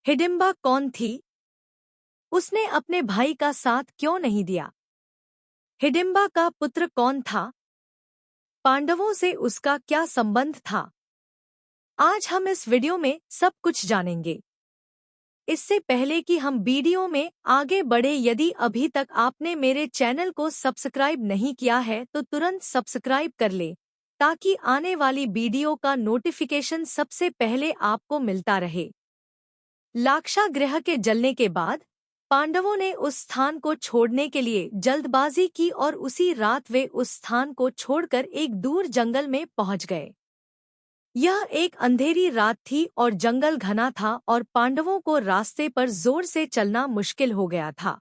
हिडिंबा कौन थी? उसने अपने भाई का साथ क्यों नहीं दिया? हिडिंबा का पुत्र कौन था? पांडवों से उसका क्या संबंध था? आज हम इस वीडियो में सब कुछ जानेंगे। इससे पहले कि हम वीडियो में आगे बढ़े, यदि अभी तक आपने मेरे चैनल को सब्सक्राइब नहीं किया है तो तुरंत सब्सक्राइब कर ले, ताकि आने वाली वीडियो का नोटिफिकेशन सबसे पहले आपको मिलता रहे। लाक्षागृह के जलने के बाद पांडवों ने उस स्थान को छोड़ने के लिए जल्दबाजी की और उसी रात वे उस स्थान को छोड़कर एक दूर जंगल में पहुंच गए। यह एक अंधेरी रात थी और जंगल घना था और पांडवों को रास्ते पर जोर से चलना मुश्किल हो गया था।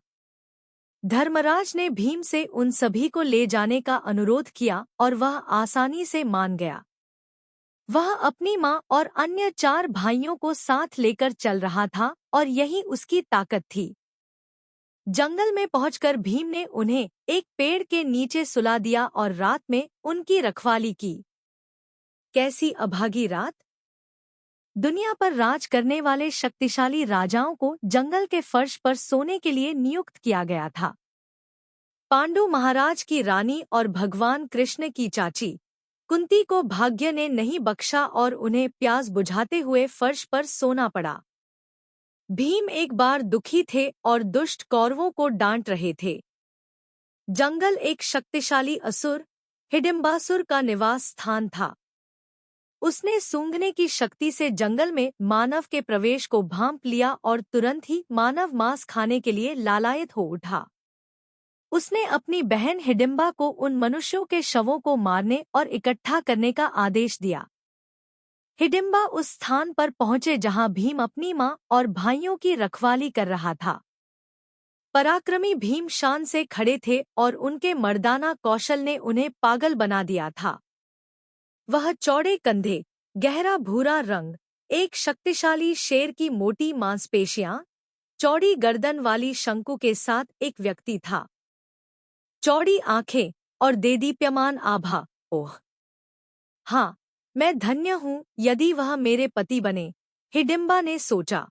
धर्मराज ने भीम से उन सभी को ले जाने का अनुरोध किया और वह आसानी से मान गया। वह अपनी मां और अन्य 4 भाइयों को साथ लेकर चल रहा था और यही उसकी ताकत थी। जंगल में पहुंचकर भीम ने उन्हें एक पेड़ के नीचे सुला दिया और रात में उनकी रखवाली की। कैसी अभागी रात! दुनिया पर राज करने वाले शक्तिशाली राजाओं को जंगल के फर्श पर सोने के लिए नियुक्त किया गया था। पांडु महाराज की रानी और भगवान कृष्ण की चाची कुंती को भाग्य ने नहीं बख्शा और उन्हें प्यास बुझाते हुए फर्श पर सोना पड़ा। भीम एक बार दुखी थे और दुष्ट कौरवों को डांट रहे थे। जंगल एक शक्तिशाली असुर हिडिंबासुर का निवास स्थान था। उसने सूंघने की शक्ति से जंगल में मानव के प्रवेश को भांप लिया और तुरंत ही मानव मांस खाने के लिए लालायित हो उठा। उसने अपनी बहन हिडिंबा को उन मनुष्यों के शवों को मारने और इकट्ठा करने का आदेश दिया। हिडिंबा उस स्थान पर पहुंचे जहां भीम अपनी मां और भाइयों की रखवाली कर रहा था। पराक्रमी भीम शान से खड़े थे और उनके मर्दाना कौशल ने उन्हें पागल बना दिया था। वह चौड़े कंधे, गहरा भूरा रंग, एक शक्तिशाली शेर की मोटी मांसपेशियां, चौड़ी गर्दन वाली शंकु के साथ एक व्यक्ति था। चौड़ी आंखें और देदीप्यमान आभा। ओह! हाँ, मैं धन्य हूँ यदि वह मेरे पति बने, हिडिंबा ने सोचा।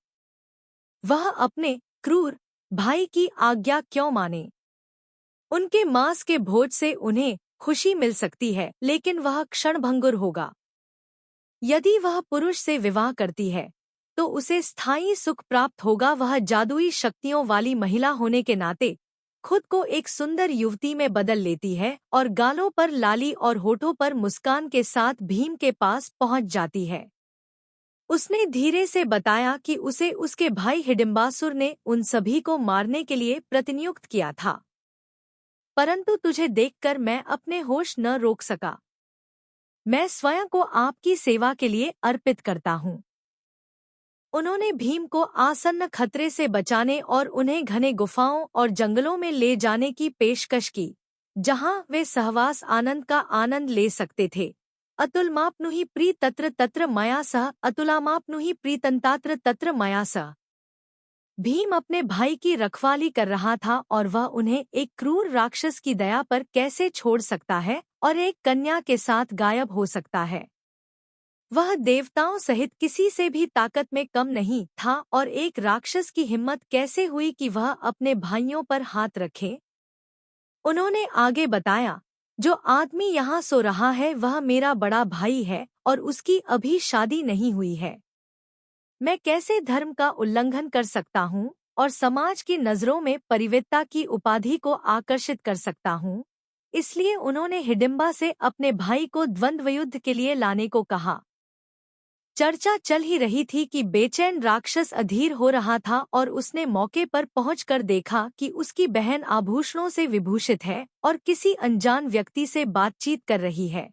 वह अपने क्रूर भाई की आज्ञा क्यों माने? उनके मांस के भोज से उन्हें खुशी मिल सकती है, लेकिन वह क्षणभंगुर होगा। यदि वह पुरुष से विवाह करती है तो उसे स्थायी सुख प्राप्त होगा। वह जादुई शक्तियों वाली महिला होने के नाते खुद को एक सुंदर युवती में बदल लेती है और गालों पर लाली और होठों पर मुस्कान के साथ भीम के पास पहुंच जाती है। उसने धीरे से बताया कि उसे उसके भाई हिडिंबासुर ने उन सभी को मारने के लिए प्रतिनियुक्त किया था, परंतु तुझे देखकर मैं अपने होश न रोक सका। मैं स्वयं को आपकी सेवा के लिए अर्पित करता हूँ। उन्होंने भीम को आसन्न खतरे से बचाने और उन्हें घने गुफाओं और जंगलों में ले जाने की पेशकश की, जहां वे सहवास आनंद का आनंद ले सकते थे। अतुलमाप्नुहि प्री तत्र तत्र मया सह अतुलामाप्नुहि प्रीतंतात्र तत्र मया सह। भीम अपने भाई की रखवाली कर रहा था और वह उन्हें एक क्रूर राक्षस की दया पर कैसे छोड़ सकता है और एक कन्या के साथ गायब हो सकता है। वह देवताओं सहित किसी से भी ताकत में कम नहीं था और एक राक्षस की हिम्मत कैसे हुई कि वह अपने भाइयों पर हाथ रखे? उन्होंने आगे बताया, जो आदमी यहाँ सो रहा है वह मेरा बड़ा भाई है और उसकी अभी शादी नहीं हुई है। मैं कैसे धर्म का उल्लंघन कर सकता हूँ और समाज की नज़रों में परिवेत्ता की उपाधि को आकर्षित कर सकता हूँ? इसलिए उन्होंने हिडिंबा से अपने भाई को द्वंद्वयुद्ध के लिए लाने को कहा। चर्चा चल ही रही थी कि बेचैन राक्षस अधीर हो रहा था और उसने मौके पर पहुंचकर देखा कि उसकी बहन आभूषणों से विभूषित है और किसी अनजान व्यक्ति से बातचीत कर रही है।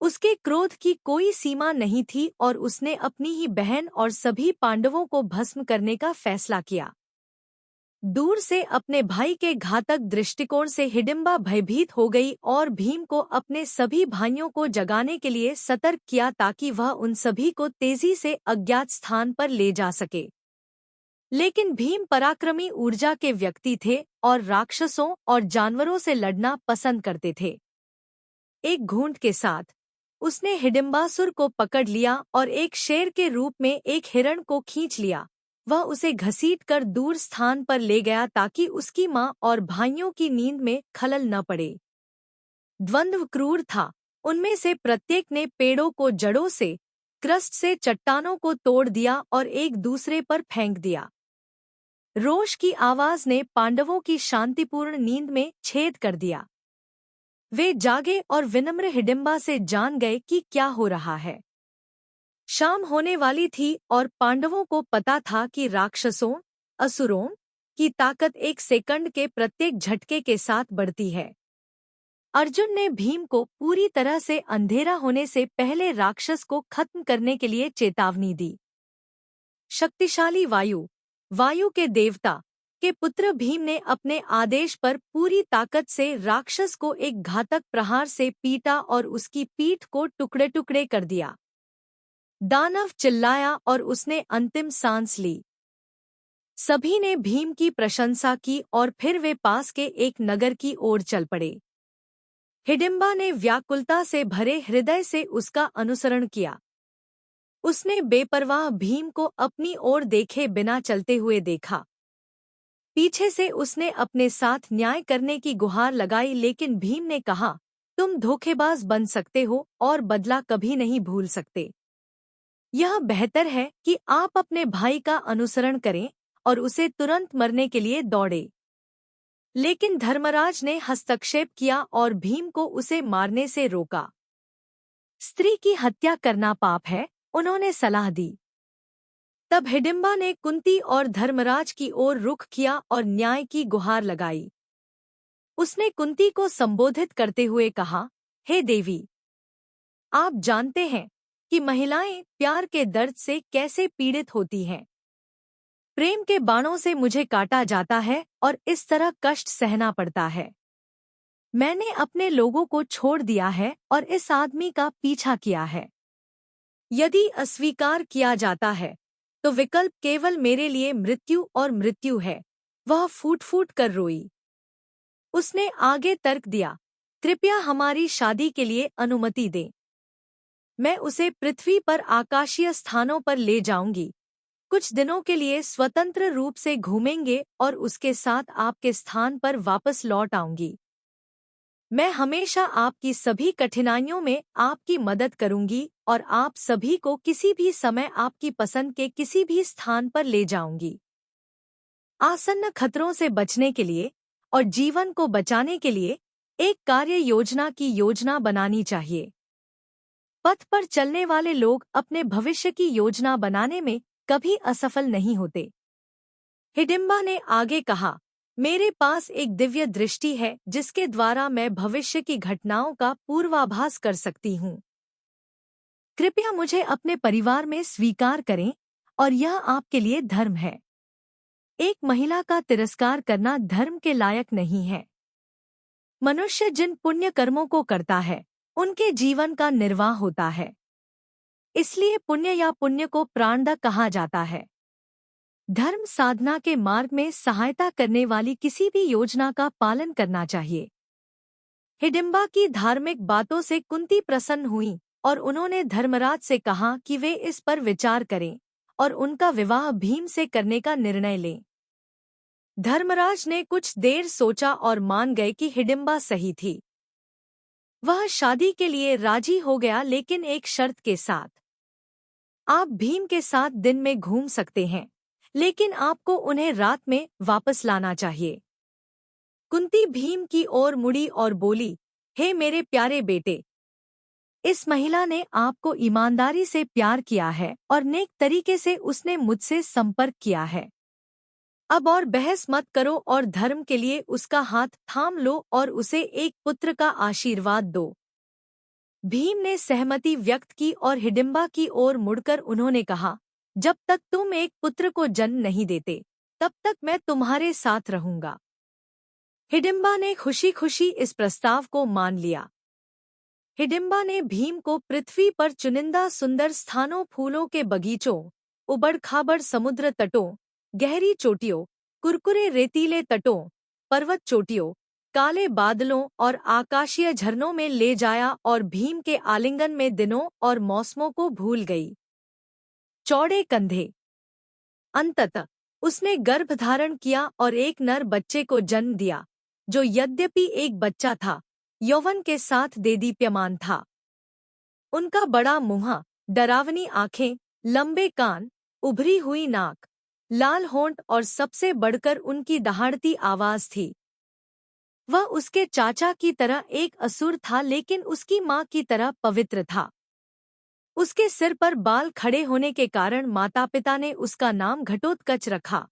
उसके क्रोध की कोई सीमा नहीं थी और उसने अपनी ही बहन और सभी पांडवों को भस्म करने का फैसला किया। दूर से अपने भाई के घातक दृष्टिकोण से हिडिंबा भयभीत हो गई और भीम को अपने सभी भाइयों को जगाने के लिए सतर्क किया ताकि वह उन सभी को तेजी से अज्ञात स्थान पर ले जा सके। लेकिन भीम पराक्रमी ऊर्जा के व्यक्ति थे और राक्षसों और जानवरों से लड़ना पसंद करते थे। एक घूंट के साथ उसने हिडिंबासुर को पकड़ लिया और एक शेर के रूप में एक हिरण को खींच लिया। वह उसे घसीटकर दूर स्थान पर ले गया ताकि उसकी माँ और भाइयों की नींद में खलल न पड़े। द्वंद्व क्रूर था। उनमें से प्रत्येक ने पेड़ों को जड़ों से, क्रस्ट से चट्टानों को तोड़ दिया और एक दूसरे पर फेंक दिया। रोष की आवाज ने पांडवों की शांतिपूर्ण नींद में छेद कर दिया। वे जागे और विनम्र हिडिंबा से जान गए कि क्या हो रहा है। शाम होने वाली थी और पांडवों को पता था कि राक्षसों, असुरों की ताकत एक सेकंड के प्रत्येक झटके के साथ बढ़ती है। अर्जुन ने भीम को पूरी तरह से अंधेरा होने से पहले राक्षस को खत्म करने के लिए चेतावनी दी। शक्तिशाली वायु, वायु के देवता के पुत्र भीम ने अपने आदेश पर पूरी ताकत से राक्षस को एक घातक प्रहार से पीटा और उसकी पीठ को टुकड़े टुकड़े कर दिया। दानव चिल्लाया और उसने अंतिम सांस ली। सभी ने भीम की प्रशंसा की और फिर वे पास के एक नगर की ओर चल पड़े। हिडिंबा ने व्याकुलता से भरे हृदय से उसका अनुसरण किया। उसने बेपरवाह भीम को अपनी ओर देखे बिना चलते हुए देखा। पीछे से उसने अपने साथ न्याय करने की गुहार लगाई, लेकिन भीम ने कहा, तुम धोखेबाज बन सकते हो और बदला कभी नहीं भूल सकते। यह बेहतर है कि आप अपने भाई का अनुसरण करें और उसे तुरंत मरने के लिए दौड़े। लेकिन धर्मराज ने हस्तक्षेप किया और भीम को उसे मारने से रोका। स्त्री की हत्या करना पाप है, उन्होंने सलाह दी। तब हिडिंबा ने कुंती और धर्मराज की ओर रुख किया और न्याय की गुहार लगाई। उसने कुंती को संबोधित करते हुए कहा, हे देवी, आप जानते हैं कि महिलाएं प्यार के दर्द से कैसे पीड़ित होती हैं। प्रेम के बाणों से मुझे काटा जाता है और इस तरह कष्ट सहना पड़ता है। मैंने अपने लोगों को छोड़ दिया है और इस आदमी का पीछा किया है। यदि अस्वीकार किया जाता है तो विकल्प केवल मेरे लिए मृत्यु और मृत्यु है। वह फूट फूट कर रोई। उसने आगे तर्क दिया, कृपया हमारी शादी के लिए अनुमति दें। मैं उसे पृथ्वी पर आकाशीय स्थानों पर ले जाऊंगी। कुछ दिनों के लिए स्वतंत्र रूप से घूमेंगे और उसके साथ आपके स्थान पर वापस लौट आऊंगी। मैं हमेशा आपकी सभी कठिनाइयों में आपकी मदद करूंगी और आप सभी को किसी भी समय आपकी पसंद के किसी भी स्थान पर ले जाऊंगी। आसन्न खतरों से बचने के लिए और जीवन को बचाने के लिए एक कार्य योजना की योजना बनानी चाहिए। पथ पर चलने वाले लोग अपने भविष्य की योजना बनाने में कभी असफल नहीं होते। हिडिंबा ने आगे कहा, मेरे पास एक दिव्य दृष्टि है जिसके द्वारा मैं भविष्य की घटनाओं का पूर्वाभास कर सकती हूँ। कृपया मुझे अपने परिवार में स्वीकार करें और यह आपके लिए धर्म है। एक महिला का तिरस्कार करना धर्म के लायक नहीं है। मनुष्य जिन पुण्य कर्मों को करता है उनके जीवन का निर्वाह होता है। इसलिए पुण्य या पुण्य को प्राणदा कहा जाता है। धर्म साधना के मार्ग में सहायता करने वाली किसी भी योजना का पालन करना चाहिए। हिडिंबा की धार्मिक बातों से कुंती प्रसन्न हुई और उन्होंने धर्मराज से कहा कि वे इस पर विचार करें और उनका विवाह भीम से करने का निर्णय लें। धर्मराज ने कुछ देर सोचा और मान गए कि हिडिंबा सही थी। वह शादी के लिए राजी हो गया, लेकिन एक शर्त के साथ। आप भीम के साथ दिन में घूम सकते हैं, लेकिन आपको उन्हें रात में वापस लाना चाहिए। कुंती भीम की ओर मुड़ी और बोली, हे मेरे प्यारे बेटे, इस महिला ने आपको ईमानदारी से प्यार किया है और नेक तरीके से उसने मुझसे संपर्क किया है। अब और बहस मत करो और धर्म के लिए उसका हाथ थाम लो और उसे एक पुत्र का आशीर्वाद दो। भीम ने सहमति व्यक्त की और हिडिंबा की ओर मुड़कर उन्होंने कहा, जब तक तुम एक पुत्र को जन्म नहीं देते तब तक मैं तुम्हारे साथ रहूंगा। हिडिंबा ने खुशी खुशी इस प्रस्ताव को मान लिया। हिडिंबा ने भीम को पृथ्वी पर चुनिंदा सुंदर स्थानों, फूलों के बगीचों, उबड़-खाबड़ समुद्र तटों, गहरी चोटियों, कुरकुरे रेतीले तटों, पर्वत चोटियों, काले बादलों और आकाशीय झरनों में ले जाया और भीम के आलिंगन में दिनों और मौसमों को भूल गई। चौड़े कंधे, अंततः उसने गर्भधारण किया और एक नर बच्चे को जन्म दिया, जो यद्यपि एक बच्चा था, यौवन के साथ देदीप्यमान था। उनका बड़ा मुंह, डरावनी आंखें, लंबे कान, उभरी हुई नाक, लाल होंठ और सबसे बढ़कर उनकी दहाड़ती आवाज थी। वह उसके चाचा की तरह एक असुर था, लेकिन उसकी माँ की तरह पवित्र था। उसके सिर पर बाल खड़े होने के कारण माता-पिता ने उसका नाम घटोत्कच रखा।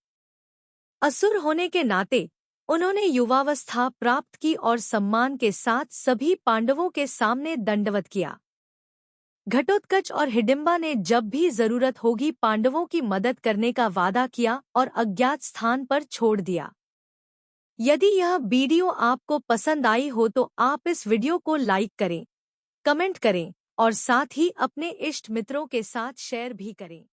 असुर होने के नाते उन्होंने युवावस्था प्राप्त की और सम्मान के साथ सभी पांडवों के सामने दंडवत किया। घटोत्कच और हिडिंबा ने जब भी जरूरत होगी पांडवों की मदद करने का वादा किया और अज्ञात स्थान पर छोड़ दिया। यदि यह वीडियो आपको पसंद आई हो तो आप इस वीडियो को लाइक करें, कमेंट करें और साथ ही अपने इष्ट मित्रों के साथ शेयर भी करें।